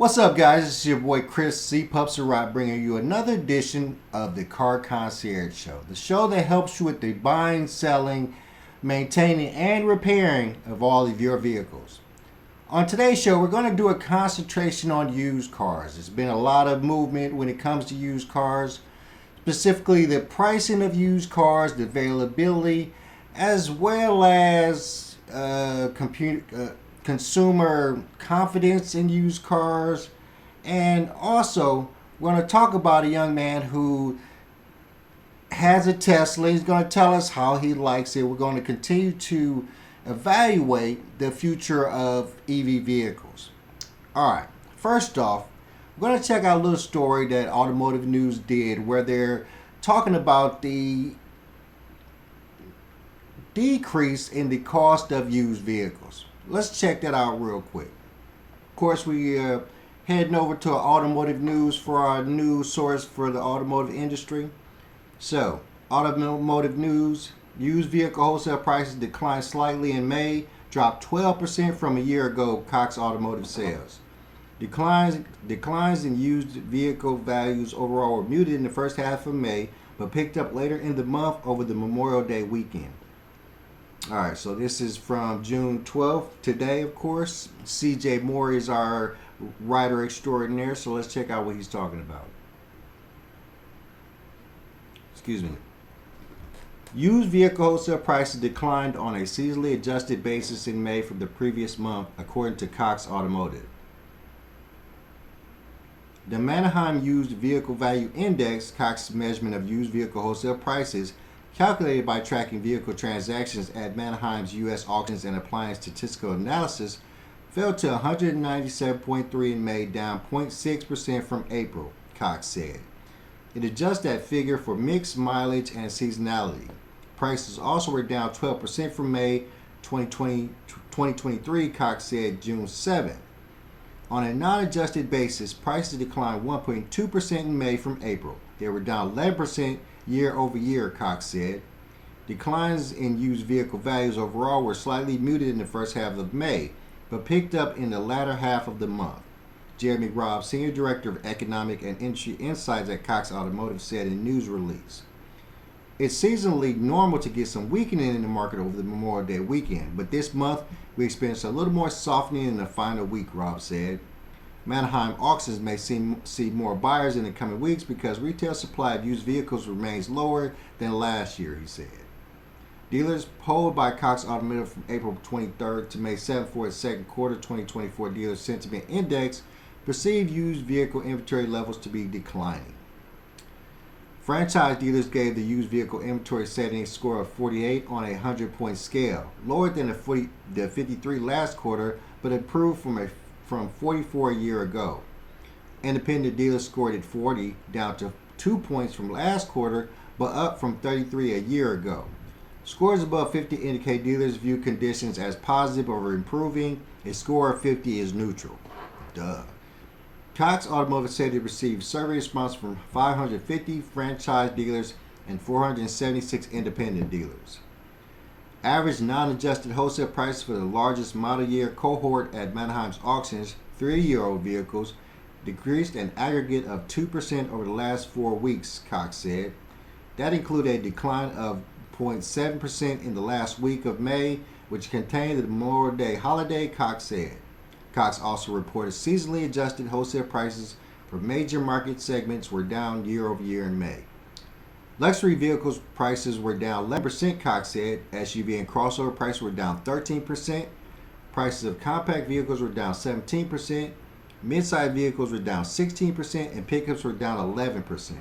What's up, guys? It's your boy Chris C. Pupsarot bringing you another edition of the Car Concierge Show, the show that helps you with the buying, selling, maintaining, and repairing of all of your vehicles. On today's show, we're going to do a concentration on used cars. There's been a lot of movement when it comes to used cars, specifically the pricing of used cars, the availability, as well as consumer confidence in used cars. And also, we're going to talk about a young man who has a Tesla. He's going to tell us how he likes it. We're going to continue to evaluate the future of EV vehicles. All right, first off, we're going to check out a little story that Automotive News did where they're talking about the decrease in the cost of used vehicles. Let's check that out real quick. Of course, we heading over to Automotive News for our news source for the automotive industry. So, Automotive News, used vehicle wholesale prices declined slightly in May, dropped 12% from a year ago, Cox Automotive sales. Declines in used vehicle values overall were muted in the first half of May, but picked up later in the month over the Memorial Day weekend. All right, so this is from June 12th. Today, of course, CJ Moore is our writer extraordinaire, so let's check out what he's talking about. Excuse me. Used vehicle wholesale prices declined on a seasonally adjusted basis in May from the previous month, according to Cox Automotive. The Manheim Used Vehicle Value Index, Cox's measurement of used vehicle wholesale prices, calculated by tracking vehicle transactions at Manheim's U.S. auctions and applying statistical analysis, fell to 197.3 in May, down 0.6% from April, Cox said. It adjusts that figure for mixed mileage and seasonality. Prices also were down 12% from May 2023, Cox said June 7. On a non-adjusted basis, prices declined 1.2% in May from April. They were down 11% year over year, Cox said. Declines in used vehicle values overall were slightly muted in the first half of May, but picked up in the latter half of the month. Jeremy Robb, Senior Director of Economic and Industry Insights at Cox Automotive, said in a news release. It's seasonally normal to get some weakening in the market over the Memorial Day weekend, but this month we experienced a little more softening in the final week, Robb said. Manheim auctions may see more buyers in the coming weeks because retail supply of used vehicles remains lower than last year, he said. Dealers polled by Cox Automotive from April 23rd to May 7th for its second quarter 2024 Dealer Sentiment Index perceived used vehicle inventory levels to be declining. Franchise dealers gave the used vehicle inventory setting a score of 48 on a 100-point scale, lower than the 53 last quarter, but improved from 44 a year ago. Independent dealers scored at 40, down to 2 points from last quarter, but up from 33 a year ago. Scores above 50 indicate dealers view conditions as positive or improving. A score of 50 is neutral. Duh. Cox Automotive said it received survey response from 550 franchise dealers and 476 independent dealers. Average non-adjusted wholesale prices for the largest model year cohort at Manheim's auctions, 3-year-old vehicles, decreased an aggregate of 2% over the last 4 weeks, Cox said. That included a decline of 0.7% in the last week of May, which contained the Memorial Day holiday, Cox said. Cox also reported seasonally adjusted wholesale prices for major market segments were down year over year in May. Luxury vehicles prices were down 11%, Cox said. SUV and crossover prices were down 13%. Prices of compact vehicles were down 17%. Mid-size vehicles were down 16%, and pickups were down 11%.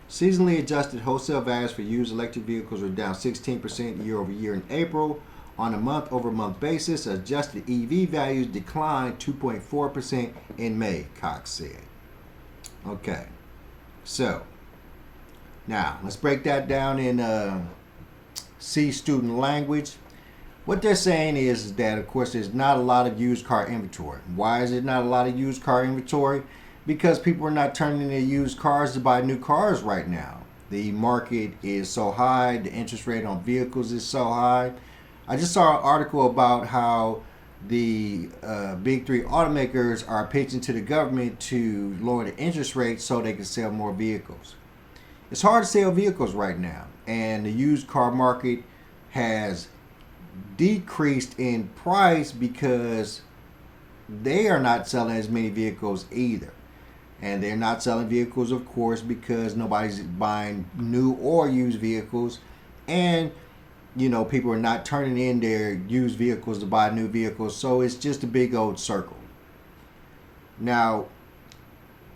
Seasonally adjusted wholesale values for used electric vehicles were down 16% year over year in April. On a month-over-month basis, adjusted EV values declined 2.4% in May, Cox said. Okay, so now let's break that down in C student language. What they're saying is that, of course, there's not a lot of used car inventory. Why is there not a lot of used car inventory? Because people are not turning their used cars to buy new cars right now. The market is so high, the interest rate on vehicles is so high. I just saw an article about how the big three automakers are pitching to the government to lower the interest rate so they can sell more vehicles. It's hard to sell vehicles right now, and the used car market has decreased in price because they are not selling as many vehicles either. And they're not selling vehicles, of course, because nobody's buying new or used vehicles. And, people are not turning in their used vehicles to buy new vehicles. So it's just a big old circle. Now,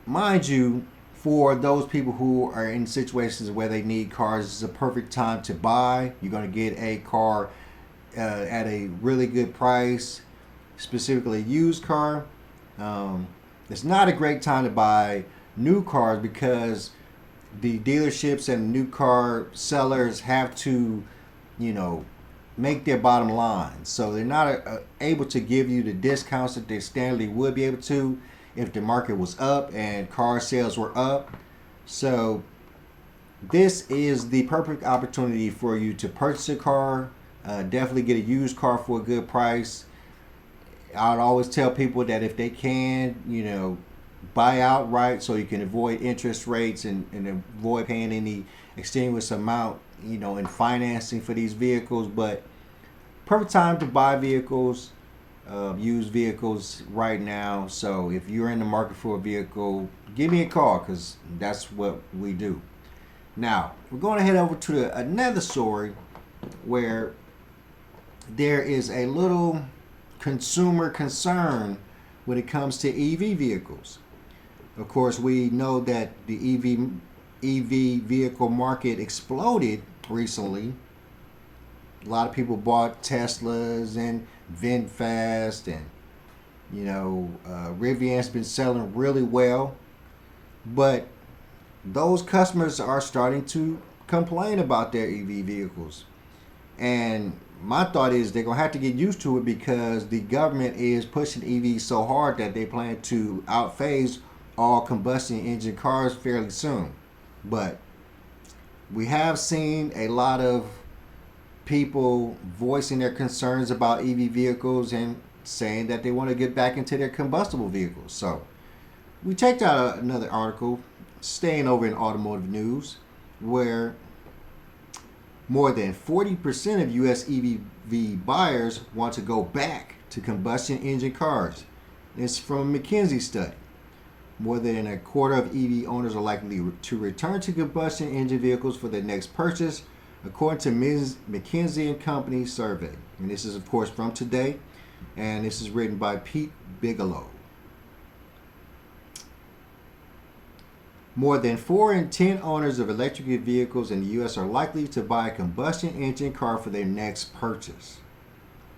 mind you, for those people who are in situations where they need cars, it's a perfect time to buy. You're going to get a car at a really good price, specifically a used car. It's not a great time to buy new cars because the dealerships and new car sellers have to, make their bottom line. So they're not able to give you the discounts that they standardly would be able to if the market was up and car sales were up. So this is the perfect opportunity for you to purchase a car. Definitely get a used car for a good price. I'd always tell people that if they can, buy outright so you can avoid interest rates and avoid paying any extraneous amount, in financing for these vehicles. But perfect time to buy vehicles, used vehicles right now. So if you're in the market for a vehicle, give me a call because that's what we do. Now, we're going to head over to another story where there is a little consumer concern when it comes to EV vehicles. Of course, we know that the EV vehicle market exploded recently. A lot of people bought Teslas and VinFast, and Rivian's been selling really well, but those customers are starting to complain about their EV vehicles. And my thought is they're going to have to get used to it because the government is pushing EVs so hard that they plan to outphase all combustion engine cars fairly soon. But we have seen a lot of people voicing their concerns about EV vehicles and saying that they want to get back into their combustible vehicles. So we checked out another article, staying over in automotive news, where more than 40% of U.S. EV buyers want to go back to combustion engine cars. It's from a McKinsey study. More than a quarter of EV owners are likely to return to combustion engine vehicles for their next purchase, according to McKinsey & Company survey. And this is, of course, from today, and this is written by Pete Bigelow. More than 4 in 10 owners of electric vehicles in the U.S. are likely to buy a combustion engine car for their next purchase.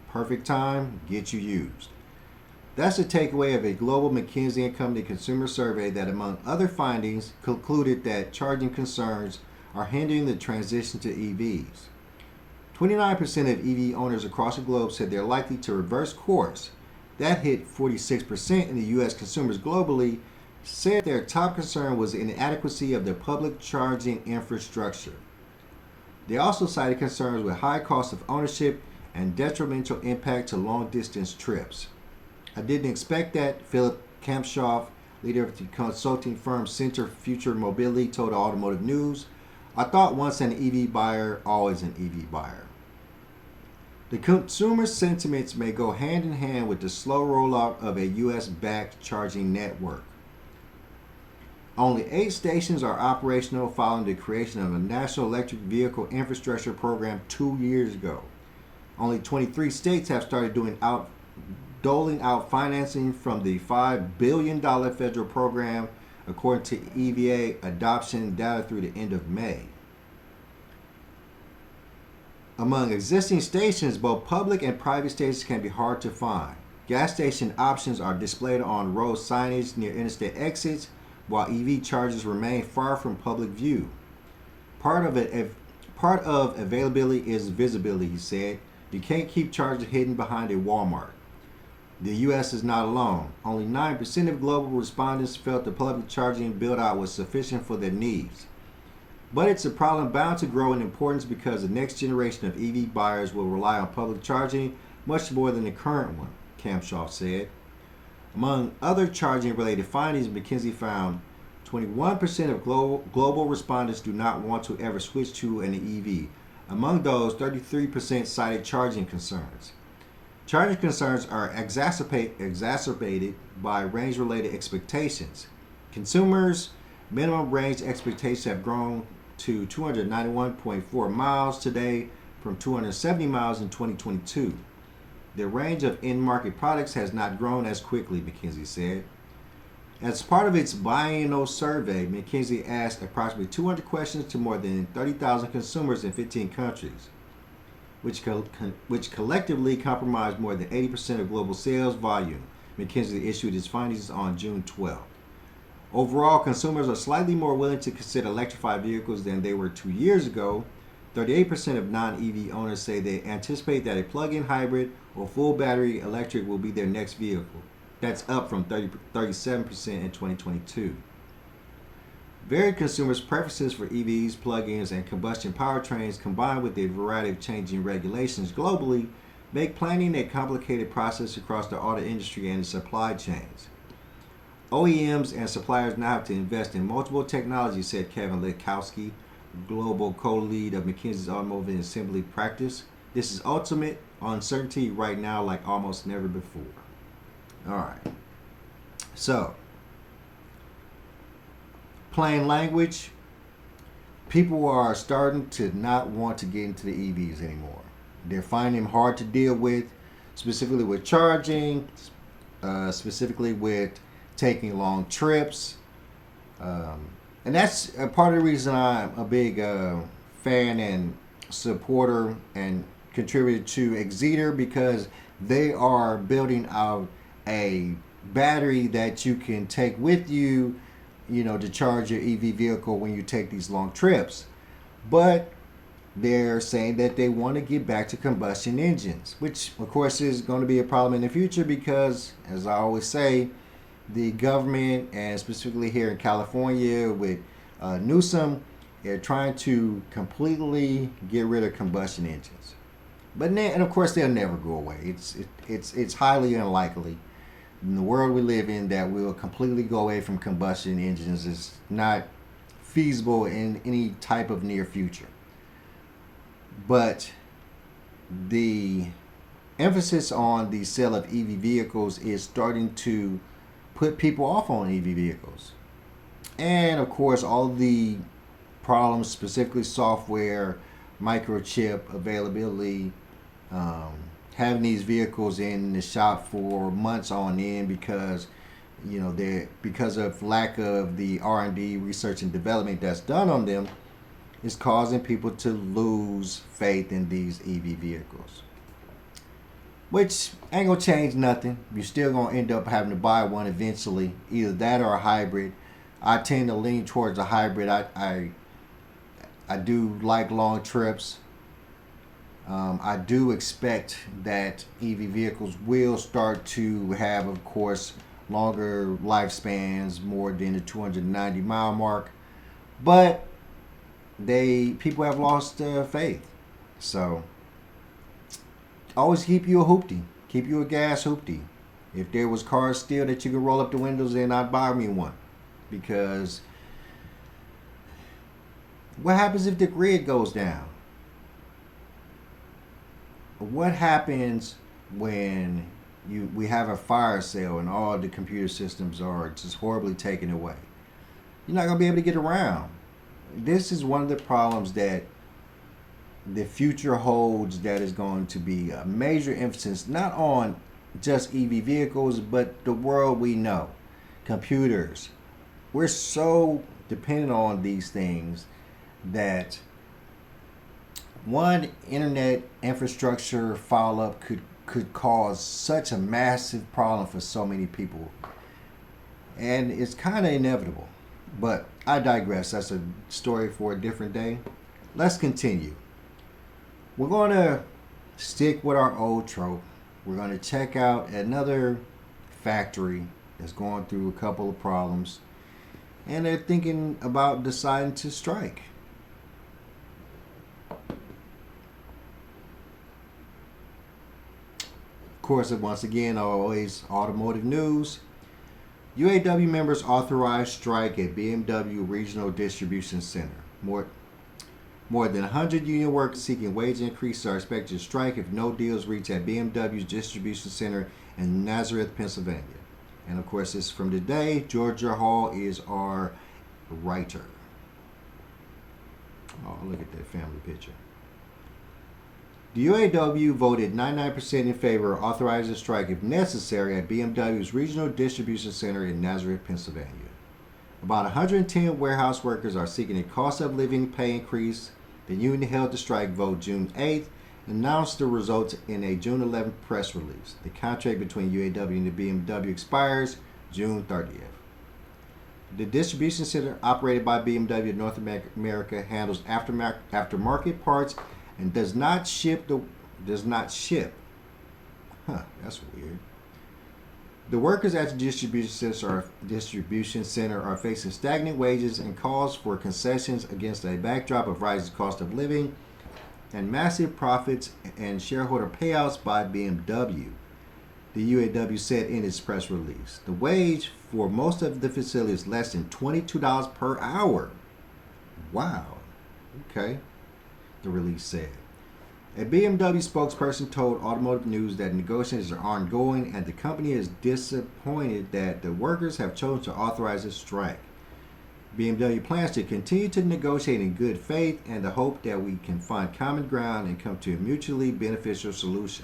Perfect time, get you used. That's a takeaway of a global McKinsey & Company consumer survey that, among other findings, concluded that charging concerns are hindering the transition to EVs. 29% of EV owners across the globe said they're likely to reverse course. That hit 46% in the U.S. Consumers globally said their top concern was the inadequacy of the public charging infrastructure. They also cited concerns with high cost of ownership and detrimental impact to long-distance trips. I didn't expect that, Philip Cashapp, leader of the consulting firm Center Future Mobility, told Automotive News. I thought once an EV buyer, always an EV buyer. The consumer sentiments may go hand in hand with the slow rollout of a U.S.-backed charging network. Only 8 stations are operational following the creation of a national electric vehicle infrastructure program 2 years ago. Only 23 states have started doling out financing from the $5 billion federal program, according to EVA adoption data through the end of May. Among existing stations, both public and private stations can be hard to find. Gas station options are displayed on road signage near interstate exits, while EV chargers remain far from public view. Part of availability is visibility, he said. You can't keep chargers hidden behind a Walmart. The U.S. is not alone. Only 9% of global respondents felt the public charging build-out was sufficient for their needs. But it's a problem bound to grow in importance because the next generation of EV buyers will rely on public charging much more than the current one. Cashapp said. Among other charging-related findings, McKinsey found 21% of global respondents do not want to ever switch to an EV. Among those, 33% cited charging concerns. Charging concerns are exacerbated by range-related expectations. Consumers' minimum range expectations have grown to 291.4 miles today from 270 miles in 2022. The range of in-market products has not grown as quickly, McKinsey said. As part of its biennial survey, McKinsey asked approximately 200 questions to more than 30,000 consumers in 15 countries, which collectively comprise more than 80% of global sales volume. McKinsey issued its findings on June 12th. Overall, consumers are slightly more willing to consider electrified vehicles than they were 2 years ago. 38% of non-EV owners say they anticipate that a plug-in hybrid or full battery electric will be their next vehicle. That's up from 37% in 2022. Varied consumers' preferences for EVs, plug-ins, and combustion powertrains, combined with a variety of changing regulations globally, make planning a complicated process across the auto industry and its supply chains. OEMs and suppliers now have to invest in multiple technologies, said Kevin Litkowski, global co-lead of McKinsey's automotive assembly practice. This is ultimate uncertainty right now like almost never before. All right. So, plain language, people are starting to not want to get into the EVs anymore. They're finding them hard to deal with, specifically with charging, specifically with taking long trips. And that's a part of the reason I'm a big fan and supporter and contributor to Exeter, because they are building out a battery that you can take with you, to charge your EV vehicle when you take these long trips. But they're saying that they want to get back to combustion engines, which of course is going to be a problem in the future because, as I always say, the government, and specifically here in California with Newsom, they're trying to completely get rid of combustion engines. But and of course they'll never go away. It's highly unlikely in the world we live in that we'll completely go away from combustion engines. Is not feasible in any type of near future. But the emphasis on the sale of EV vehicles is starting to put people off on EV vehicles. And of course, all the problems, specifically software, microchip availability, having these vehicles in the shop for months on end because because of lack of the R&D, research and development that's done on them, is causing people to lose faith in these EV vehicles. Which ain't gonna change nothing. You're still gonna end up having to buy one eventually, either that or a hybrid. I tend to lean towards a hybrid. I do like long trips. I do expect that EV vehicles will start to have, of course, longer lifespans, more than the 290 mile mark. But people have lost faith. So always keep you a hoopty. Keep you a gas hoopty. If there was cars still that you could roll up the windows in, I'd buy me one. Because what happens if the grid goes down? What happens when we have a fire sale and all the computer systems are just horribly taken away? You're not going to be able to get around. This is one of the problems that the future holds, that is going to be a major emphasis not on just EV vehicles, but the world we know. Computers. We're so dependent on these things that one internet infrastructure foul up could cause such a massive problem for so many people. And it's kind of inevitable. But I digress. That's a story for a different day. Let's continue. We're going to stick with our old trope. We're going to check out another factory that's going through a couple of problems. And they're thinking about deciding to strike. course, once again, always automotive news. UAW members authorized strike at BMW Regional Distribution Center. More than 100 union workers seeking wage increases are expected to strike if no deals reach at BMW's distribution center in Nazareth, Pennsylvania. And of course, this is from today. Georgia Hall is our writer. Oh, look at that family picture. The UAW voted 99% in favor of authorizing a strike if necessary at BMW's regional distribution center in Nazareth, Pennsylvania. About 110 warehouse workers are seeking a cost of living pay increase. The union held the strike vote June 8th and announced the results in a June 11th press release. The contract between UAW and the BMW expires June 30th. The distribution center, operated by BMW North America, handles aftermarket parts and does not ship. That's weird. The workers at the distribution center are facing stagnant wages and calls for concessions against a backdrop of rising cost of living and massive profits and shareholder payouts by BMW. The UAW said in its press release. The wage for most of the facility is less than $22 per hour. Wow. Okay. The release said. A BMW spokesperson told Automotive News that negotiations are ongoing and the company is disappointed that the workers have chosen to authorize a strike. BMW plans to continue to negotiate in good faith and the hope that we can find common ground and come to a mutually beneficial solution.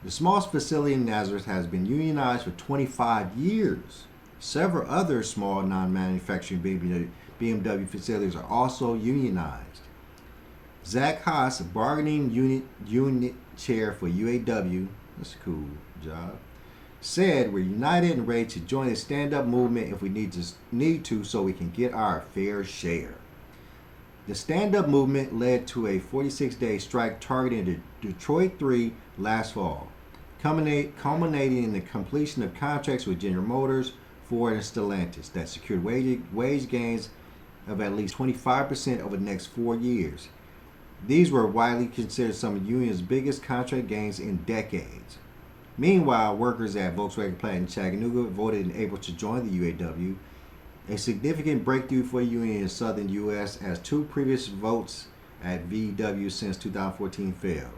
The small facility in Nazareth has been unionized for 25 years. Several other small non-manufacturing BMW facilities are also unionized. Zach Haas, bargaining unit chair for UAW, that's a cool job, said, "We're united and ready to join the stand-up movement if we need to so we can get our fair share." The stand-up movement led to a 46-day strike targeting the Detroit 3 last fall, culminating in the completion of contracts with General Motors, Ford, and Stellantis that secured wage gains of at least 25% over the next 4 years. These were widely considered some of the union's biggest contract gains in decades. Meanwhile, workers at Volkswagen plant in Chattanooga voted in April to join the UAW, a significant breakthrough for the union in southern U.S. as 2 previous votes at VW since 2014 failed.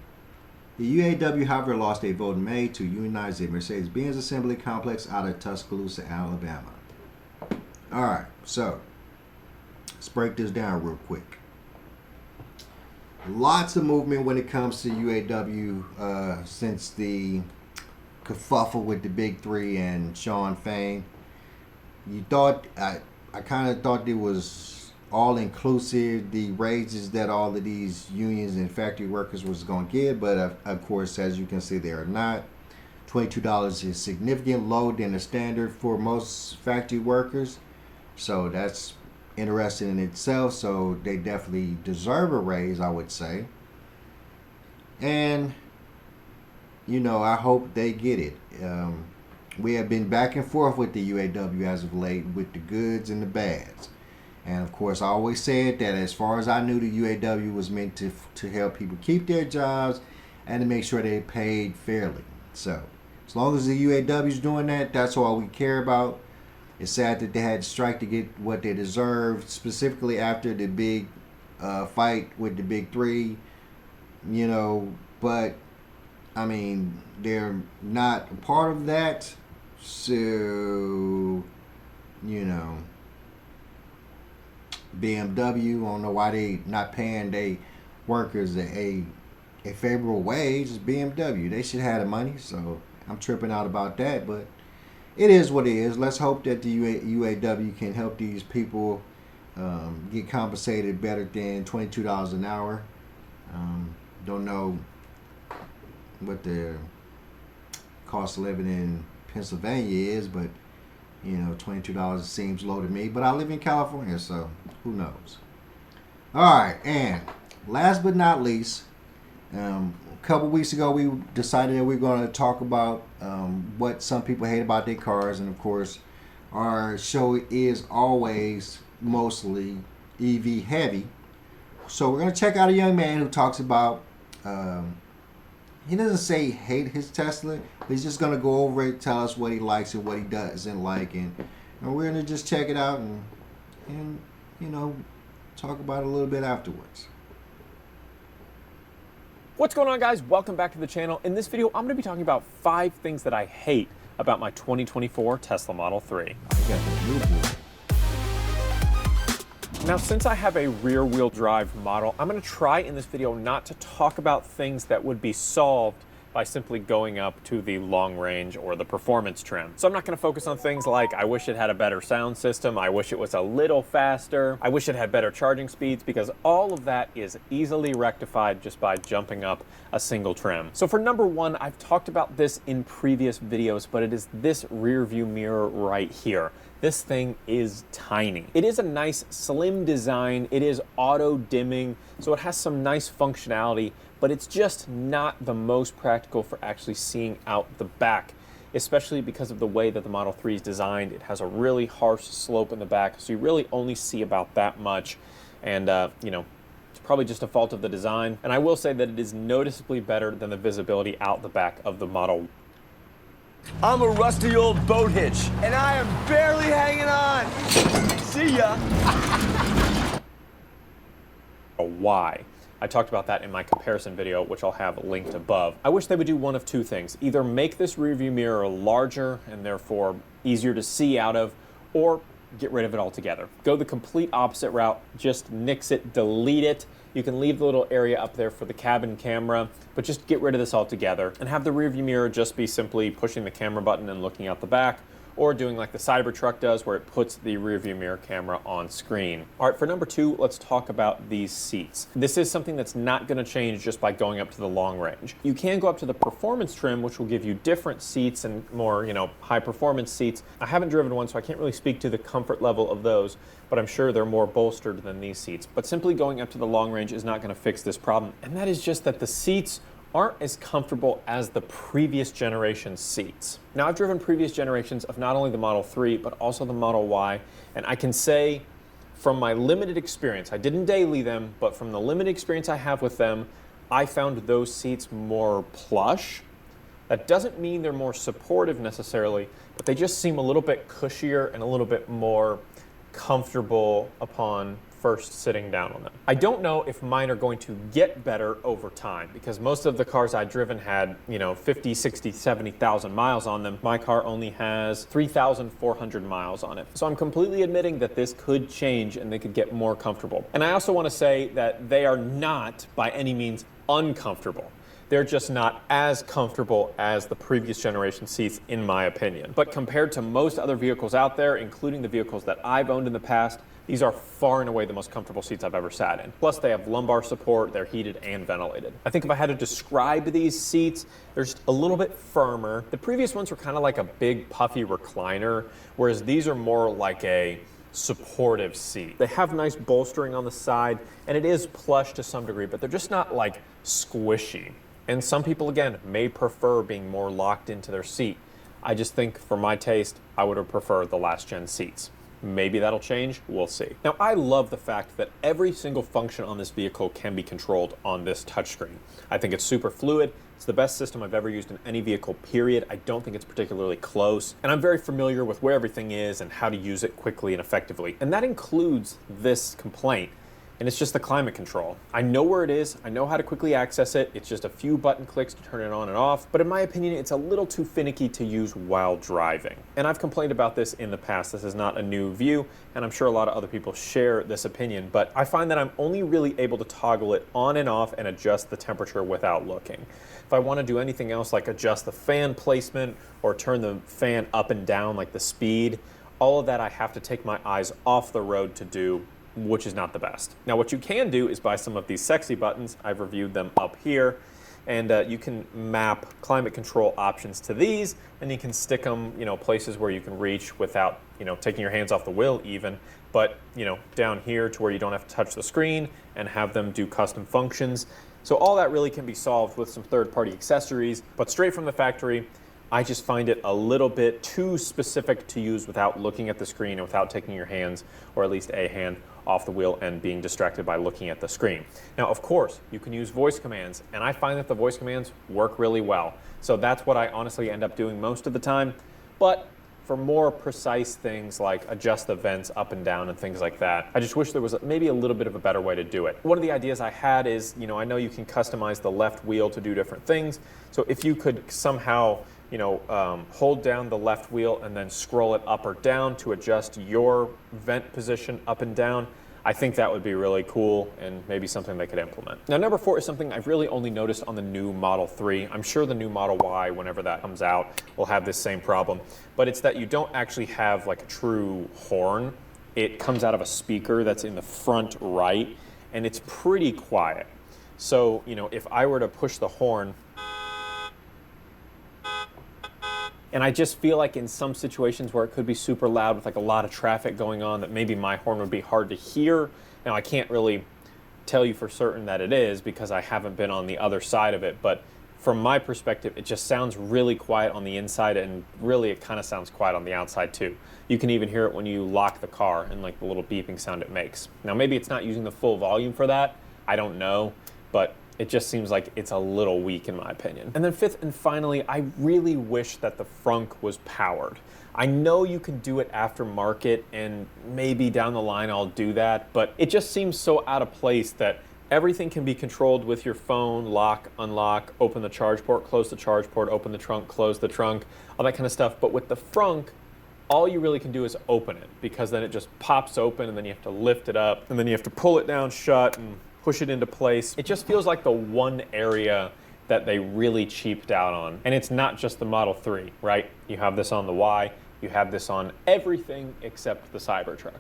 The UAW, however, lost a vote in May to unionize the Mercedes-Benz assembly complex out of Tuscaloosa, Alabama. All right, so let's break this down real quick. Lots of movement when it comes to UAW since the kerfuffle with the Big Three and Sean Fain. I kind of thought it was all inclusive, the raises that all of these unions and factory workers was going to get, but of course, as you can see, they are not. $22 is significantly lower than the standard for most factory workers, so that's interesting in itself. So they definitely deserve a raise, I would say. And I hope they get it. We have been back and forth with the UAW as of late with the goods and the bads. And of course, I always said that as far as I knew, the UAW was meant to help people keep their jobs and to make sure they paid fairly. So as long as the UAW is doing that, that's all we care about. It's sad that they had to strike to get what they deserved, specifically after the big fight with the Big Three, but I mean, they're not a part of that, so, BMW, I don't know why they not paying their workers a favorable wage. It's BMW. They should have the money, so I'm tripping out about that, but it is what it is. Let's hope that the UAW can help these people get compensated better than $22 an hour. Don't know what the cost of living in Pennsylvania is, but $22 seems low to me. But I live in California, so who knows? All right, and last but not least, a couple weeks ago we decided that we are going to talk about what some people hate about their cars, and of course our show is always mostly EV heavy. So we're going to check out a young man who talks about he doesn't say he hate his Tesla. He's just gonna go over it, tell us what he likes and what he doesn't like, and we're gonna just check it out and you know, talk about it a little bit afterwards. What's going on, guys? Welcome back to the channel. In this video, I'm going to be talking about 5 things that I hate about my 2024 Tesla Model 3. I got the new boy. Now, since I have a rear-wheel drive model, I'm going to try in this video not to talk about things that would be solved by simply going up to the long range or the performance trim. So I'm not gonna focus on things like, I wish it had a better sound system, I wish it was a little faster, I wish it had better charging speeds, because all of that is easily rectified just by jumping up a single trim. So for number 1, I've talked about this in previous videos, but it is this rear view mirror right here. This thing is tiny. It is a nice slim design, it is auto dimming, so it has some nice functionality, but it's just not the most practical for actually seeing out the back, especially because of the way that the Model 3 is designed. It has a really harsh slope in the back, so you really only see about that much. And, you know, it's probably just a fault of the design. And I will say that it is noticeably better than the visibility out the back of the Model. I'm a rusty old boat hitch, and I am barely hanging on. See ya. Why? I talked about that in my comparison video, which I'll have linked above. I wish they would do one of 2 things. Either make this rearview mirror larger and therefore easier to see out of, or get rid of it altogether. Go the complete opposite route, just nix it, delete it. You can leave the little area up there for the cabin camera, but just get rid of this altogether and have the rearview mirror just be simply pushing the camera button and looking out the back, or doing like the Cybertruck does where it puts the rearview mirror camera on screen. All right, for number 2, let's talk about these seats. This is something that's not gonna change just by going up to the long range. You can go up to the performance trim, which will give you different seats and more, you know, high performance seats. I haven't driven one, so I can't really speak to the comfort level of those, but I'm sure they're more bolstered than these seats. But simply going up to the long range is not gonna fix this problem, and that is just that the seats aren't as comfortable as the previous generation seats. Now, I've driven previous generations of not only the Model 3, but also the Model Y, and I can say from my limited experience, I didn't daily them, but from the limited experience I have with them, I found those seats more plush. That doesn't mean they're more supportive necessarily, but they just seem a little bit cushier and a little bit more comfortable upon first sitting down on them. I don't know if mine are going to get better over time, because most of the cars I've driven had, you know, 50, 60, 70,000 miles on them. My car only has 3,400 miles on it. So I'm completely admitting that this could change and they could get more comfortable. And I also want to say that they are not by any means uncomfortable. They're just not as comfortable as the previous generation seats, in my opinion. But compared to most other vehicles out there, including the vehicles that I've owned in the past, these are far and away the most comfortable seats I've ever sat in. Plus, they have lumbar support, they're heated and ventilated. I think if I had to describe these seats, they're just a little bit firmer. The previous ones were kind of like a big puffy recliner, whereas these are more like a supportive seat. They have nice bolstering on the side, and it is plush to some degree, but they're just not like squishy. And some people, again, may prefer being more locked into their seat. I just think, for my taste, I would have preferred the last gen seats. Maybe that'll change, we'll see. Now, I love the fact that every single function on this vehicle can be controlled on this touchscreen. I think it's super fluid. It's the best system I've ever used in any vehicle, period. I don't think it's particularly close. And I'm very familiar with where everything is and how to use it quickly and effectively. And that includes this complaint. And it's just the climate control. I know where it is, I know how to quickly access it, it's just a few button clicks to turn it on and off, but in my opinion, it's a little too finicky to use while driving. And I've complained about this in the past. This is not a new view, and I'm sure a lot of other people share this opinion, but I find that I'm only really able to toggle it on and off and adjust the temperature without looking. If I want to do anything else, like adjust the fan placement or turn the fan up and down, like the speed, all of that I have to take my eyes off the road to do, which is not the best. Now, what you can do is buy some of these sexy buttons. I've reviewed them up here, and you can map climate control options to these, and you can stick them, you know, places where you can reach without, you know, taking your hands off the wheel even, but, you know, down here to where you don't have to touch the screen and have them do custom functions. So all that really can be solved with some third-party accessories, but straight from the factory, I just find it a little bit too specific to use without looking at the screen and without taking your hands, or at least a hand, off the wheel and being distracted by looking at the screen. Now, of course, you can use voice commands, and I find that the voice commands work really well. So that's what I honestly end up doing most of the time. But for more precise things like adjust the vents up and down and things like that, I just wish there was maybe a little bit of a better way to do it. One of the ideas I had is, I know you can customize the left wheel to do different things. So if you could somehow hold down the left wheel and then scroll it up or down to adjust your vent position up and down, I think that would be really cool and maybe something they could implement. Now, number 4 is something I've really only noticed on the new Model 3. I'm sure the new Model Y, whenever that comes out, will have this same problem, but it's that you don't actually have like a true horn. It comes out of a speaker that's in the front right, and it's pretty quiet. So, if I were to push the horn, and I just feel like in some situations where it could be super loud with like a lot of traffic going on, that maybe my horn would be hard to hear. Now, I can't really tell you for certain that it is because I haven't been on the other side of it, but from my perspective, it just sounds really quiet on the inside, and really it kind of sounds quiet on the outside too. You can even hear it when you lock the car and like the little beeping sound it makes. Now, maybe it's not using the full volume for that. I don't know, but it just seems like it's a little weak in my opinion. And then 5th and finally, I really wish that the frunk was powered. I know you can do it aftermarket, and maybe down the line I'll do that, but it just seems so out of place that everything can be controlled with your phone, lock, unlock, open the charge port, close the charge port, open the trunk, close the trunk, all that kind of stuff. But with the frunk, all you really can do is open it, because then it just pops open and then you have to lift it up and then you have to pull it down shut and push it into place. It just feels like the one area that they really cheaped out on. And it's not just the Model 3, right? You have this on the Y, you have this on everything except the Cybertruck.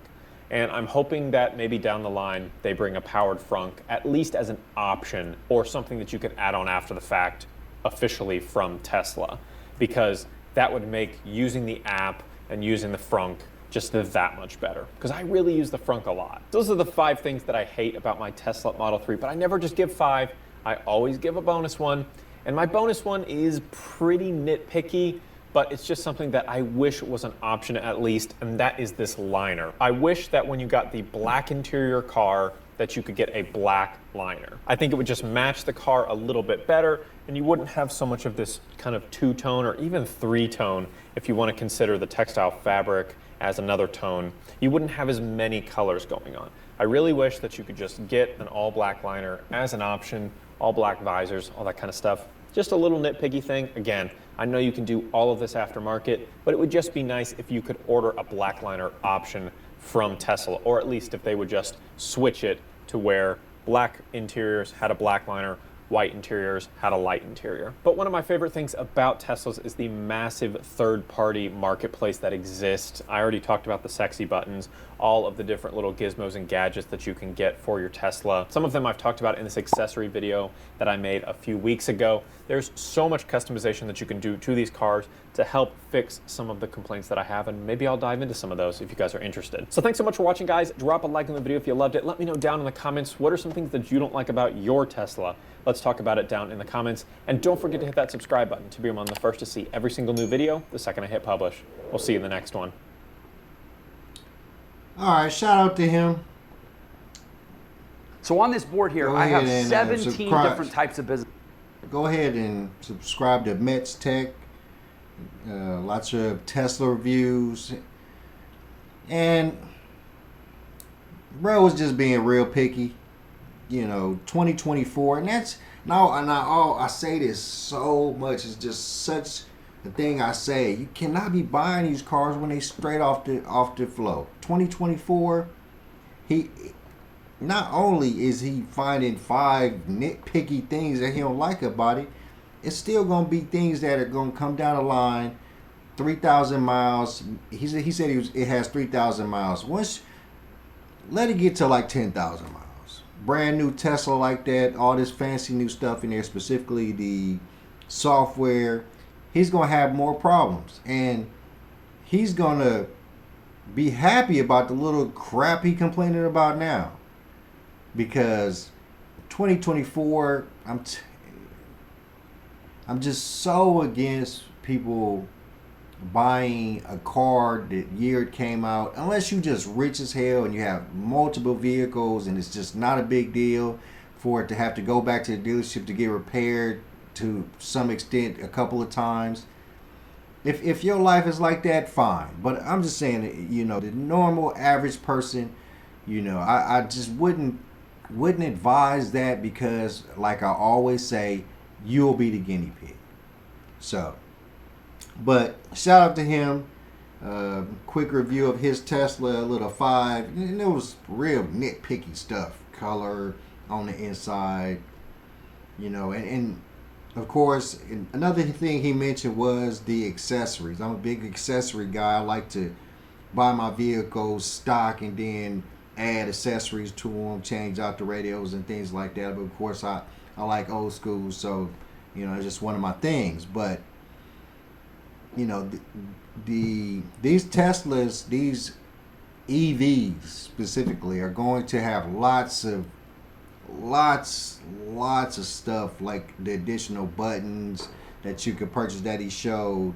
And I'm hoping that maybe down the line they bring a powered frunk, at least as an option, or something that you could add on after the fact officially from Tesla, because that would make using the app and using the frunk just that much better, because I really use the frunk a lot. Those are the 5 things that I hate about my Tesla Model 3, but I never just give 5. I always give a bonus one, and my bonus one is pretty nitpicky, but it's just something that I wish was an option at least, and that is this liner. I wish that when you got the black interior car that you could get a black liner. I think it would just match the car a little bit better, and you wouldn't have so much of this kind of 2-tone or even 3-tone if you want to consider the textile fabric as another tone. You wouldn't have as many colors going on. I really wish that you could just get an all black liner as an option, all black visors, all that kind of stuff. Just a little nitpicky thing. Again, I know you can do all of this aftermarket, but it would just be nice if you could order a black liner option from Tesla, or at least if they would just switch it to where black interiors had a black liner, white interiors had a light interior. But one of my favorite things about Teslas is the massive third-party marketplace that exists. I already talked about the sexy buttons, all of the different little gizmos and gadgets that you can get for your Tesla. Some of them I've talked about in this accessory video that I made a few weeks ago. There's so much customization that you can do to these cars to help fix some of the complaints that I have, and maybe I'll dive into some of those if you guys are interested. So thanks so much for watching, guys. Drop a like on the video if you loved it. Let me know down in the comments, what are some things that you don't like about your Tesla? Let's talk about it down in the comments. And don't forget to hit that subscribe button to be among the first to see every single new video the second I hit publish. We'll see you in the next one. All right, shout out to him. So on this board here, I have 17 different types of business. Go ahead and subscribe to Mets Tech. Lots of Tesla reviews. And bro was just being real picky. 2024, and that's I say this so much. It's just such a thing I say. You cannot be buying these cars when they straight off the flow. 2024, he not only is he finding 5 nitpicky things that he don't like about it, it's still gonna be things that are gonna come down the line. 3,000 miles. He said it has 3,000 miles. Once let it get to like 10,000 miles. Brand new Tesla like that, all this fancy new stuff in there, specifically the software, he's going to have more problems. And he's going to be happy about the little crap he complaining about now. Because 2024, I'm just so against people buying a car the year it came out, unless you just rich as hell and you have multiple vehicles and it's just not a big deal for it to have to go back to the dealership to get repaired to some extent a couple of times. If your life is like that, fine. But I'm just saying that, the normal average person, I just wouldn't advise that, because like I always say, you'll be the guinea pig. So, but shout out to him. Quick review of his Tesla, little 5. And it was real nitpicky stuff. Color on the inside, and of course, another thing he mentioned was the accessories. I'm a big accessory guy. I like to buy my vehicles stock and then add accessories to them, change out the radios and things like that. But of course, I like old school, so it's just one of my things. But these Teslas, these EVs specifically, are going to have lots of stuff, like the additional buttons that you could purchase that he showed,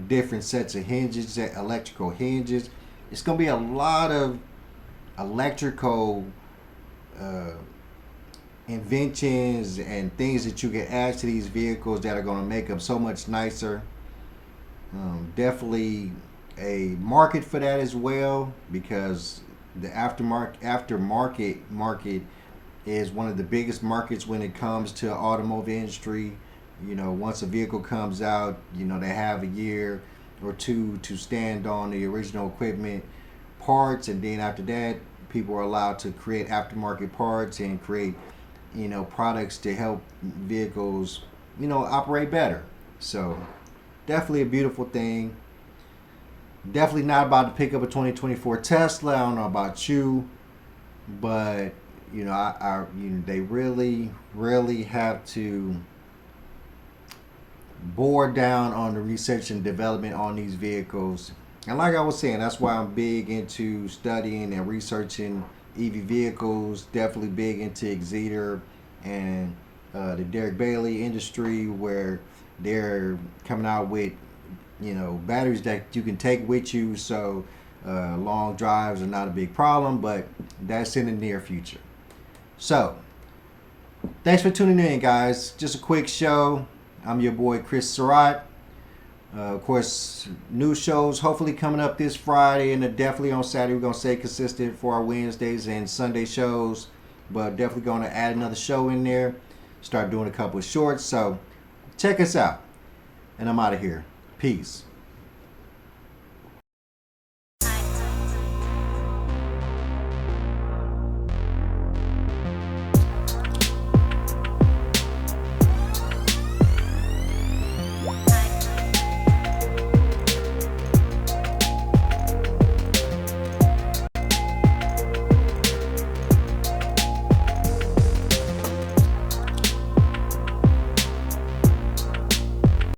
different sets of hinges, electrical hinges. It's going to be a lot of electrical inventions and things that you can add to these vehicles that are going to make them so much nicer. Definitely a market for that as well, because the aftermarket market is one of the biggest markets when it comes to automotive industry. Once a vehicle comes out, they have a year or two to stand on the original equipment parts, and then after that, people are allowed to create aftermarket parts and create, products to help vehicles, operate better. So definitely a beautiful thing. Definitely not about to pick up a 2024 Tesla. I don't know about you, but they really, really have to bore down on the research and development on these vehicles. And like I was saying, that's why I'm big into studying and researching EV vehicles. Definitely big into Exeter and the Derek Bailey industry, where they're coming out with batteries that you can take with you, so long drives are not a big problem, but that's in the near future. So, thanks for tuning in, guys. Just a quick show. I'm your boy, Chris Surratt. Of course, new shows hopefully coming up this Friday, and definitely on Saturday. We're going to stay consistent for our Wednesdays and Sunday shows, but definitely going to add another show in there. Start doing a couple of shorts, so check us out. And I'm out of here. Peace.